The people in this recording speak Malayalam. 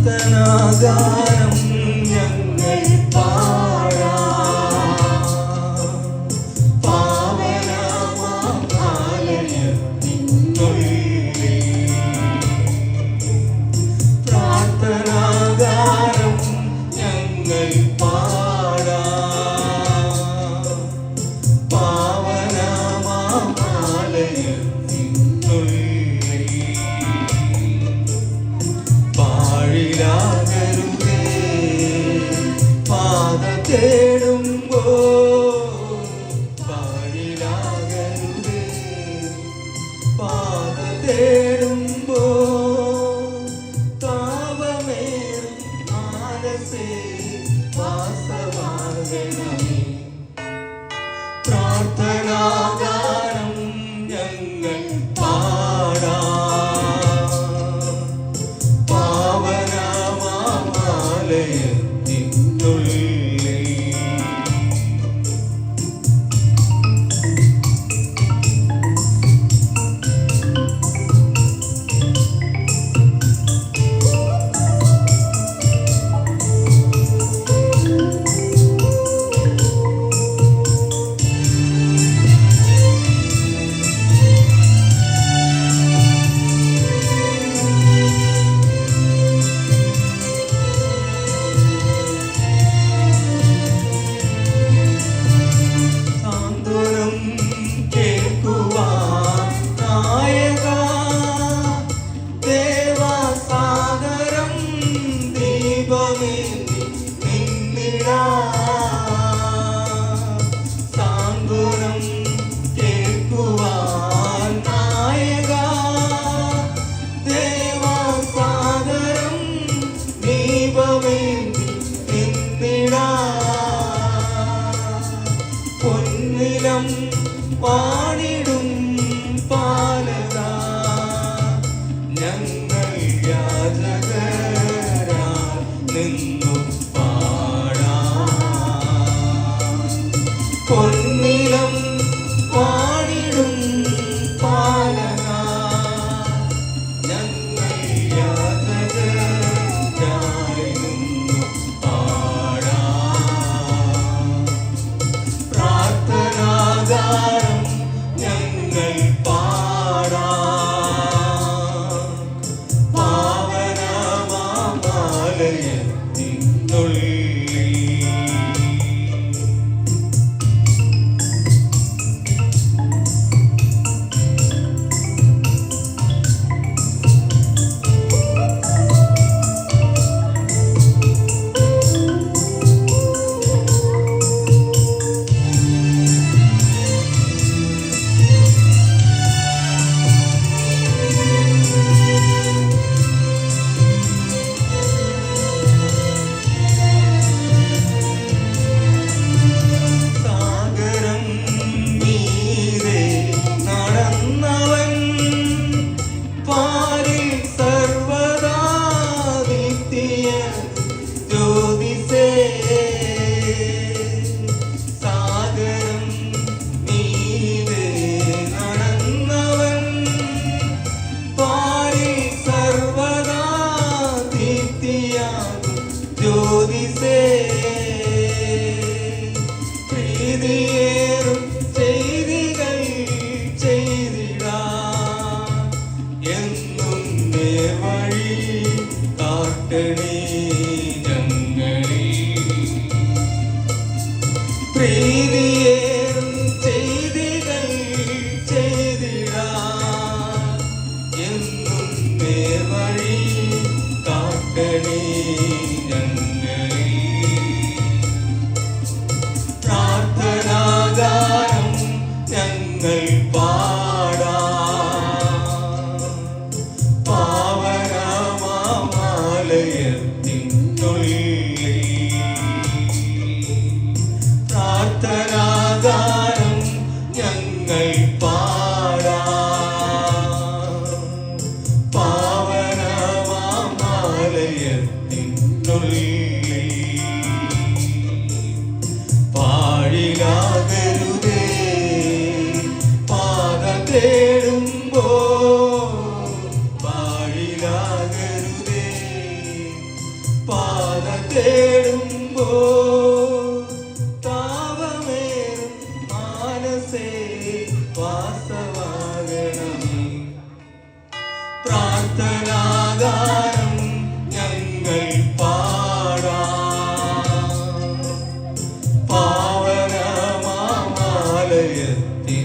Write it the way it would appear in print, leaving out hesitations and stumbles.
പ്രാർത്ഥനാഗാനം ഞങ്ങൾ പാടാം. പാവനമാം ആലയത്തിനുള്ളിൽ പ്രാർത്ഥനാഗാനം ഞങ്ങൾ പാടാം. പാവനമാം ആലയത്തിനുള്ളിൽ പാഴിലാകരുതേ പാത തേടുമ്പോൾ, പാഴിലാകരുതേ പാത തേടുമ്പോൾ, താപമേറും മാനസേ വാസമാകണമേ. പ്രാർത്ഥനാഗാനം ഞങ്ങൾ പാടാം. പാവനമാലയത്തിനുള്ളിൽ പൊന്നിലം പാടിടും പാലക ഞങ്ങൾ യാചകരാ നിന്നു പാടാം. പൊന്നിലം പാടിടും പാലക ഞങ്ങൾ യാചകരായി നിന്നു പാടാം. പ്രാർത്ഥനാഗാനം ഞങ്ങൾ പാടാം. പാവനമാം ആലയത്തിനുള്ളിൽ ജ്യോതിസേ പ്രീതിയേറും ചെയ്തികൾ ചെയ്തിടാം. എന്നും നേർവഴി കാട്ടണേ ഞങ്ങളിൽ. പ്രീതിയേറും ചെയ്തികൾ ചെയ്തിടാം. എന്നും നേർവഴി കാട്ടണേ പ്രാർത്ഥനാഗാനം ഞങ്ങൾ പാടാം. പാവനമാം ആലയത്തിനുള്ളിൽ പ്രാർത്ഥനാഗാനം ഞങ്ങൾ പാടാം. പാവനമാം ആലയത്തിനുള്ളിൽ പാഴിലാകരുതേ പാത തേടുമ്പോൾ, പാഴിലാകരുതേ വാസവാകണമേ. പ്രാർത്ഥനാഗാനം ഞങ്ങൾ പാടാം. പാവനമാലയത്തിൽ